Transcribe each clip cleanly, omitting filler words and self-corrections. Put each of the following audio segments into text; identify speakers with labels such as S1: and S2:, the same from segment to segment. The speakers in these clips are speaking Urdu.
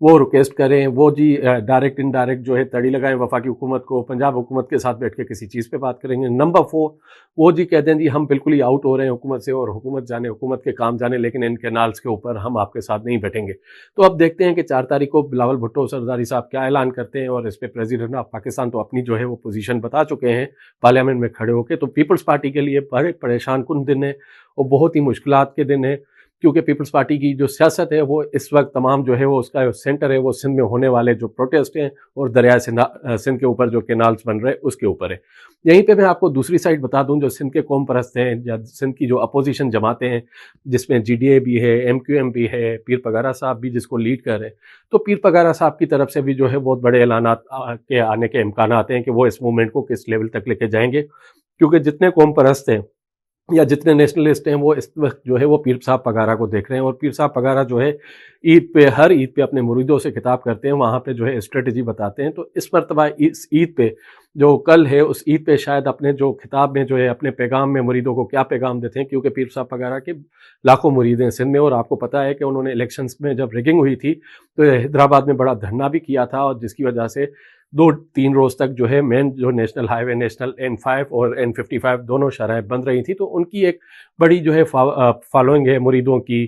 S1: وہ ریکویسٹ کریں، وہ جی ڈائریکٹ انڈائریکٹ جو ہے تڑی لگائیں وفاقی حکومت کو، پنجاب حکومت کے ساتھ بیٹھ کے کسی چیز پہ بات کریں گے۔ نمبر 4 وہ جی کہہ دیں جی ہم بالکل ہی آؤٹ ہو رہے ہیں حکومت سے، اور حکومت جانے، حکومت کے کام جانے، لیکن ان کینالز کے اوپر ہم آپ کے ساتھ نہیں بیٹھیں گے۔ تو اب دیکھتے ہیں کہ 4 تاریخ کو بلاول بھٹو سرداری صاحب کیا اعلان کرتے ہیں، اور اس پہ پریزیڈنٹ آف پاکستان تو اپنی جو ہے وہ پوزیشن بتا چکے ہیں پارلیمنٹ میں کھڑے ہو کے۔ تو پیپلز پارٹی کے لیے بڑے پریشان کن دن ہے اور بہت ہی مشکلات کے دن ہے، کیونکہ پیپلز پارٹی کی جو سیاست ہے وہ اس وقت تمام جو ہے وہ اس کا سینٹر ہے وہ سندھ میں ہونے والے جو پروٹیسٹ ہیں اور دریائے سندھ کے اوپر جو کینالز بن رہے اس کے اوپر ہے۔ یہیں پہ میں آپ کو دوسری سائڈ بتا دوں، جو سندھ کے قوم پرست ہیں یا سندھ کی جو اپوزیشن جماعتیں ہیں، جس میں جی ڈی اے بھی ہے، ایم کیو ایم بھی ہے، پیر پگارا صاحب بھی جس کو لیڈ کر رہے ہیں، تو پیر پگارا صاحب کی طرف سے بھی جو ہے بہت بڑے اعلانات کے آنے کے امکانات ہیں کہ وہ اس موومنٹ کو کس لیول تک لے کے جائیں گے، کیونکہ جتنے قوم پرست ہیں یا جتنے نیشنلسٹ ہیں وہ اس وقت جو ہے وہ پیر صاحب پگارا کو دیکھ رہے ہیں، اور پیر صاحب پگارا جو ہے عید پہ، ہر عید پہ اپنے مریدوں سے خطاب کرتے ہیں، وہاں پہ جو ہے اسٹریٹجی بتاتے ہیں۔ تو اس مرتبہ اس عید پہ جو کل ہے، اس عید پہ شاید اپنے جو خطاب میں جو ہے اپنے پیغام میں مریدوں کو کیا پیغام دیتے ہیں، کیونکہ پیر صاحب پگارا کے لاکھوں مرید ہیں سندھ میں، اور آپ کو پتہ ہے کہ انہوں نے الیکشنز میں جب ریگنگ ہوئی تھی تو حیدرآباد میں بڑا دھرنا بھی کیا تھا، اور جس کی وجہ سے 2-3 روز تک جو ہے مین جو نیشنل ہائی وے، نیشنل N5 اور N55 دونوں شاہراہیں بند رہی تھی۔ تو ان کی ایک بڑی جو ہے فالوئنگ ہے مریدوں کی،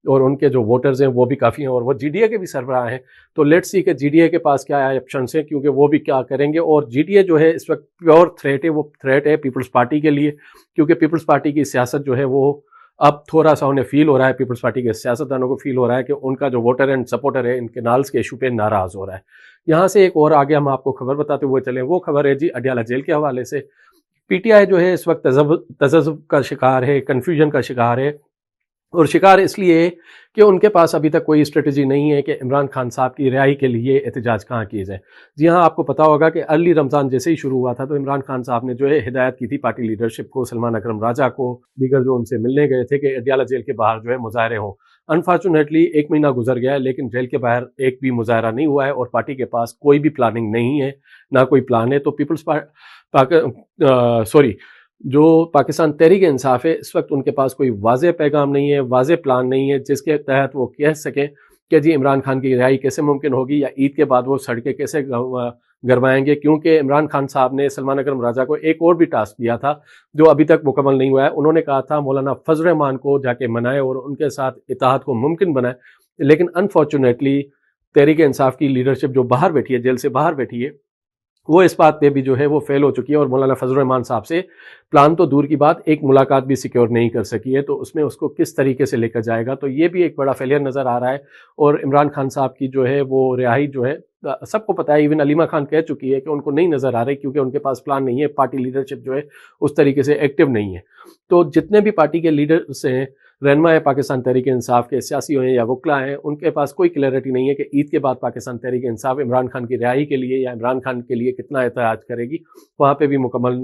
S1: اور ان کے جو ووٹرز ہیں وہ بھی کافی ہیں، اور وہ جی ڈی اے کے بھی سربراہ ہیں۔ تو لیٹس سی کہ جی ڈی اے کے پاس کیا آپشنس ہیں، کیونکہ وہ بھی کیا کریں گے۔ اور جی ڈی اے جو ہے اس وقت پیور تھریٹ ہے، وہ تھریٹ ہے پیپلز پارٹی کے لیے، کیونکہ پیپلز پارٹی کی سیاست جو ہے وہ اب تھوڑا سا انہیں فیل ہو رہا ہے، پیپلز پارٹی کے سیاستدانوں کو فیل ہو رہا ہے کہ ان کا جو ووٹر اینڈ سپورٹر ہے ان کینالز کے ایشو پہ ناراض ہو رہا ہے۔ یہاں سے ایک اور آگے ہم آپ کو خبر بتاتے ہوئے چلیں، وہ خبر ہے جی اڈیالہ جیل کے حوالے سے۔ پی ٹی آئی جو ہے اس وقت تذبذب کا شکار ہے، کنفیوژن کا شکار ہے، اور شکار اس لیے کہ ان کے پاس ابھی تک کوئی اسٹریٹجی نہیں ہے کہ عمران خان صاحب کی رہائی کے لیے احتجاج کہاں کیے جائے۔ جی ہاں، آپ کو پتا ہوگا کہ ارلی رمضان جیسے ہی شروع ہوا تھا تو عمران خان صاحب نے جو ہے ہدایت کی تھی پارٹی لیڈرشپ کو، سلمان اکرم راجہ کو، دیگر جو ان سے ملنے گئے تھے، کہ اڈیالہ جیل کے باہر جو ہے مظاہرے ہوں۔ انفارچونیٹلی 1 مہینہ گزر گیا ہے، لیکن جیل کے باہر ایک بھی مظاہرہ نہیں ہوا ہے، اور پارٹی کے پاس کوئی بھی پلاننگ نہیں ہے، نہ کوئی پلان ہے۔ تو جو پاکستان تحریک انصاف ہے، اس وقت ان کے پاس کوئی واضح پیغام نہیں ہے، واضح پلان نہیں ہے جس کے تحت وہ کہہ سکیں کہ جی عمران خان کی رہائی کیسے ممکن ہوگی، یا عید کے بعد وہ سڑکیں کیسے گروائیں گے، کیونکہ عمران خان صاحب نے سلمان اکرم راجہ کو ایک اور بھی ٹاسک دیا تھا جو ابھی تک مکمل نہیں ہوا ہے۔ انہوں نے کہا تھا مولانا فضل الرحمان کو جا کے منائے اور ان کے ساتھ اتحاد کو ممکن بنائے، لیکن انفارچونیٹلی تحریک انصاف کی لیڈرشپ جو باہر بیٹھی ہے، جیل سے باہر بیٹھی ہے، وہ اس بات پہ بھی جو ہے وہ فیل ہو چکی ہے، اور مولانا فضل الرحمان صاحب سے پلان تو دور کی بات، ایک ملاقات بھی سیکیور نہیں کر سکی ہے۔ تو اس میں اس کو کس طریقے سے لے کر جائے گا، تو یہ بھی ایک بڑا فیلئر نظر آ رہا ہے۔ اور عمران خان صاحب کی جو ہے وہ رہائی جو ہے سب کو پتہ ہے، ایون علیمہ خان کہہ چکی ہے کہ ان کو نہیں نظر آ رہی، کیونکہ ان کے پاس پلان نہیں ہے، پارٹی لیڈرشپ جو ہے اس طریقے سے ایکٹیو نہیں ہے۔ تو جتنے بھی پارٹی کے لیڈرز ہیں، رہنما پاکستان تحریک انصاف کے، سیاسی ہیں یا وکلا ہیں، ان کے پاس کوئی کلیئرٹی نہیں ہے کہ عید کے بعد پاکستان تحریک انصاف عمران خان کی رہائی کے لیے یا عمران خان کے لیے کتنا احتجاج کرے گی۔ وہاں پہ بھی مکمل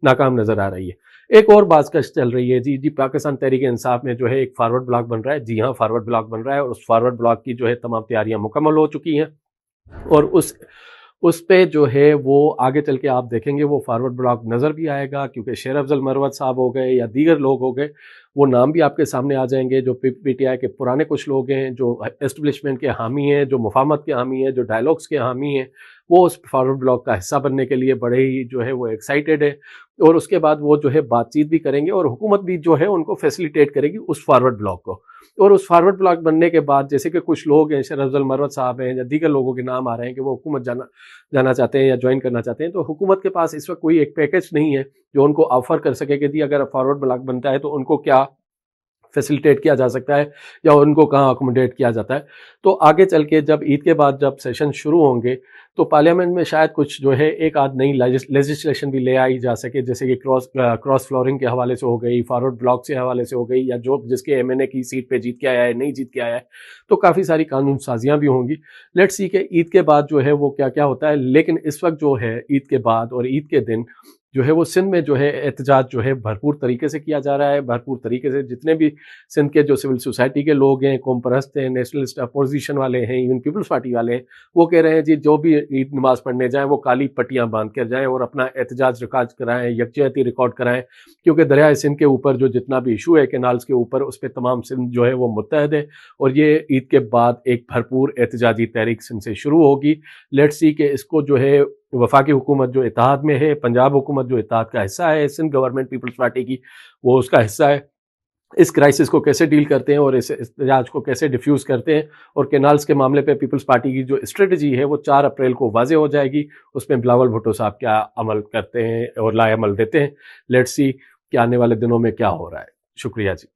S1: ناکام نظر آ رہی ہے۔ ایک اور بازگشت چل رہی ہے جی پاکستان تحریک انصاف میں جو ہے ایک فارورڈ بلاک بن رہا ہے۔ جی ہاں، فارورڈ بلاک بن رہا ہے، اور اس فارورڈ بلاک کی جو ہے تمام تیاریاں مکمل ہو چکی ہیں، اور اس پہ جو ہے وہ آگے چل کے آپ دیکھیں گے وہ فارورڈ بلاک نظر بھی آئے گا، کیونکہ شیر افضل مروت صاحب ہو گئے یا دیگر لوگ ہو گئے، وہ نام بھی آپ کے سامنے آ جائیں گے، جو پی ٹی آئی کے پرانے کچھ لوگ ہیں، جو اسٹیبلشمنٹ کے حامی ہیں، جو مفاہمت کے حامی ہیں، جو ڈائلاگس کے حامی ہیں، وہ اس فارورڈ بلاک کا حصہ بننے کے لیے بڑے ہی جو ہے وہ ایکسائٹیڈ ہے، اور اس کے بعد وہ جو ہے بات چیت بھی کریں گے، اور حکومت بھی جو ہے ان کو فیسیلیٹیٹ کرے گی اس فارورڈ بلاک کو۔ اور اس فارورڈ بلاک بننے کے بعد جیسے کہ کچھ لوگ ہیں، شیر افضل مروت صاحب ہیں یا دیگر لوگوں کے نام آ رہے ہیں کہ وہ حکومت جانا چاہتے ہیں یا جوائن کرنا چاہتے ہیں، تو حکومت کے پاس اس وقت کوئی ایک پیکج نہیں ہے جو ان کو آفر کر سکے کہ جی اگر فارورڈ بلاک بنتا ہے تو ان کو کیا فیسیلیٹیٹ کیا جا سکتا ہے یا ان کو کہاں اکوموڈیٹ کیا جاتا ہے۔ تو آگے چل کے جب عید کے بعد جب سیشن شروع ہوں گے تو پارلیمنٹ میں شاید کچھ جو ہے ایک آدھ نئی لیجسلیشن بھی لے آئی جا سکے، جیسے کہ کراس فلورنگ کے حوالے سے ہو گئی، فارورڈ بلاک کے حوالے سے ہو گئی، یا جو جس کے MNA کی سیٹ پہ جیت کے آیا ہے، نہیں جیت کے آیا ہے، تو کافی ساری قانون سازیاں بھی ہوں گی۔ لیٹس سی کہ عید کے بعد جو ہے وہ کیا کیا ہوتا ہے۔ لیکن اس وقت جو ہے عید کے بعد اور عید کے دن جو ہے وہ سندھ میں جو ہے احتجاج جو ہے بھرپور طریقے سے کیا جا رہا ہے. بھرپور طریقے سے جتنے بھی سندھ کے جو سول سوسائٹی کے لوگ ہیں، قوم پرست ہیں، نیشنلسٹ اپوزیشن والے ہیں، ایون پیپلز پارٹی والے ہیں، وہ کہہ رہے ہیں جی جو بھی عید نماز پڑھنے جائیں وہ کالی پٹیاں باندھ کر جائیں اور اپنا احتجاج ریکارڈ کرائیں، یکجہتی ریکارڈ کرائیں، کیونکہ دریائے سندھ کے اوپر جو جتنا بھی ایشو ہے کینالز کے اوپر، اس پہ تمام سندھ جو ہے وہ متحد ہے. اور یہ عید کے بعد ایک بھرپور احتجاجی تحریک سندھ سے شروع ہوگی. لیٹس سی کہ اس کو جو ہے وفاقی حکومت جو اتحاد میں ہے، پنجاب حکومت جو اتحاد کا حصہ ہے، سندھ گورنمنٹ پیپلز پارٹی کی وہ اس کا حصہ ہے، اس کرائسس کو کیسے ڈیل کرتے ہیں اور اس احتجاج کو کیسے ڈیفیوز کرتے ہیں. اور کینالز کے معاملے پہ پیپلز پارٹی کی جو اسٹریٹجی ہے وہ 4 اپریل کو واضح ہو جائے گی. اس میں بلاول بھٹو صاحب کیا عمل کرتے ہیں اور لائے عمل دیتے ہیں. لیٹس سی کہ آنے والے دنوں میں کیا ہو رہا ہے. شکریہ جی.